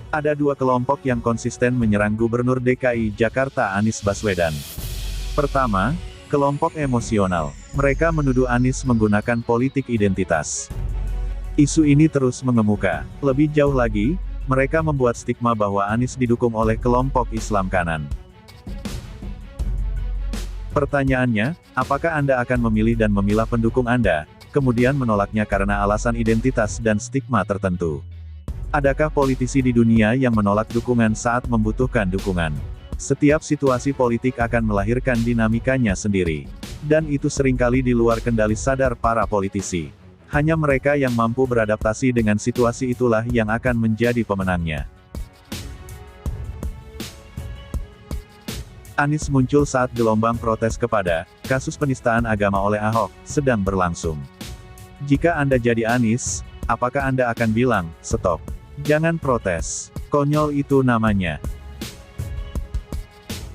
Ada dua kelompok yang konsisten menyerang Gubernur DKI Jakarta Anies Baswedan. Pertama, kelompok emosional. Mereka menuduh Anies menggunakan politik identitas. Isu ini terus mengemuka. Lebih jauh lagi, mereka membuat stigma bahwa Anies didukung oleh kelompok Islam kanan. Pertanyaannya, apakah Anda akan memilih dan memilah pendukung Anda, kemudian menolaknya karena alasan identitas dan stigma tertentu? Adakah politisi di dunia yang menolak dukungan saat membutuhkan dukungan? Setiap situasi politik akan melahirkan dinamikanya sendiri. Dan itu seringkali di luar kendali sadar para politisi. Hanya mereka yang mampu beradaptasi dengan situasi itulah yang akan menjadi pemenangnya. Anies muncul saat gelombang protes kepada kasus penistaan agama oleh Ahok sedang berlangsung. Jika Anda jadi Anies, apakah Anda akan bilang, "Stop. Jangan protes. Konyol itu namanya."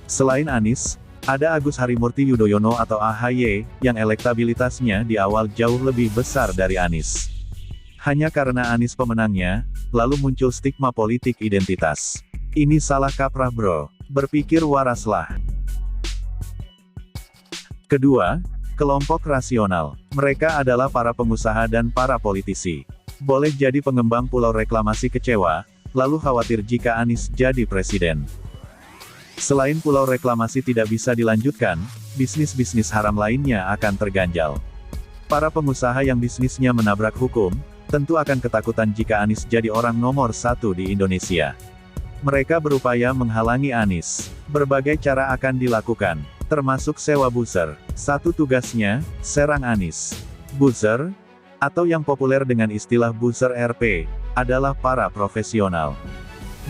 Selain Anies, ada Agus Harimurti Yudhoyono atau AHY, yang elektabilitasnya di awal jauh lebih besar dari Anies. Hanya karena Anies pemenangnya, lalu muncul stigma politik identitas. Ini salah kaprah bro, berpikir waraslah. Kedua, kelompok rasional. Mereka adalah para pengusaha dan para politisi. Boleh jadi pengembang pulau reklamasi kecewa, lalu khawatir jika Anies jadi presiden. Selain pulau reklamasi tidak bisa dilanjutkan, bisnis-bisnis haram lainnya akan terganjal. Para pengusaha yang bisnisnya menabrak hukum, tentu akan ketakutan jika Anies jadi orang nomor satu di Indonesia. Mereka berupaya menghalangi Anies. Berbagai cara akan dilakukan, termasuk sewa buzzer. Satu tugasnya, serang Anies. Buzzer, atau yang populer dengan istilah buzzer RP, adalah para profesional.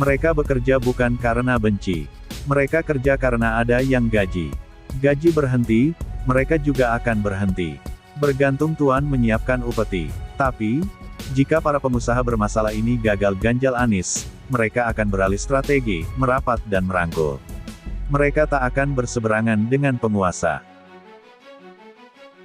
Mereka bekerja bukan karena benci. Mereka kerja karena ada yang gaji. Gaji berhenti, mereka juga akan berhenti. Bergantung Tuan menyiapkan upeti. Tapi, jika para pengusaha bermasalah ini gagal ganjal Anies, mereka akan beralih strategi, merapat dan merangkul. Mereka tak akan berseberangan dengan penguasa.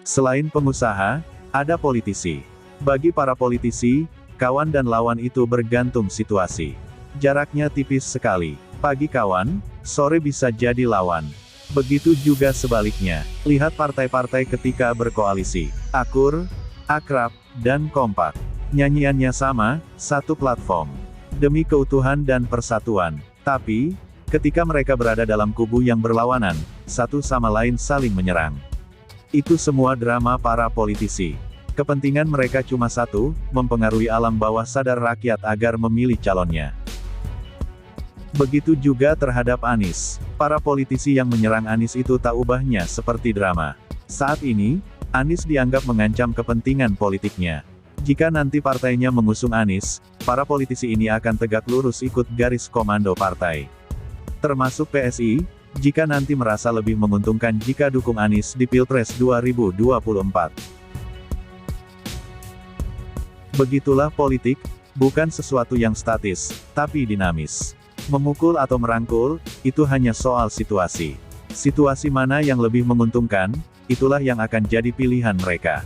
Selain pengusaha, ada politisi. Bagi para politisi, kawan dan lawan itu bergantung situasi. Jaraknya tipis sekali. Pagi kawan, sore bisa jadi lawan. Begitu juga sebaliknya. Lihat partai-partai ketika berkoalisi. Akur, akrab, dan kompak. Nyanyiannya sama, satu platform. Demi keutuhan dan persatuan. Tapi, ketika mereka berada dalam kubu yang berlawanan, satu sama lain saling menyerang. Itu semua drama para politisi. Kepentingan mereka cuma satu, mempengaruhi alam bawah sadar rakyat agar memilih calonnya. Begitu juga terhadap Anies. Para politisi yang menyerang Anies itu tak ubahnya seperti drama. Saat ini, Anies dianggap mengancam kepentingan politiknya. Jika nanti partainya mengusung Anies, para politisi ini akan tegak lurus ikut garis komando partai. Termasuk PSI, jika nanti merasa lebih menguntungkan jika dukung Anies di Pilpres 2024. Begitulah politik, bukan sesuatu yang statis, tapi dinamis. Memukul atau merangkul, itu hanya soal situasi. Situasi mana yang lebih menguntungkan, itulah yang akan jadi pilihan mereka.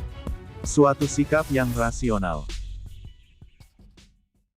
Suatu sikap yang rasional.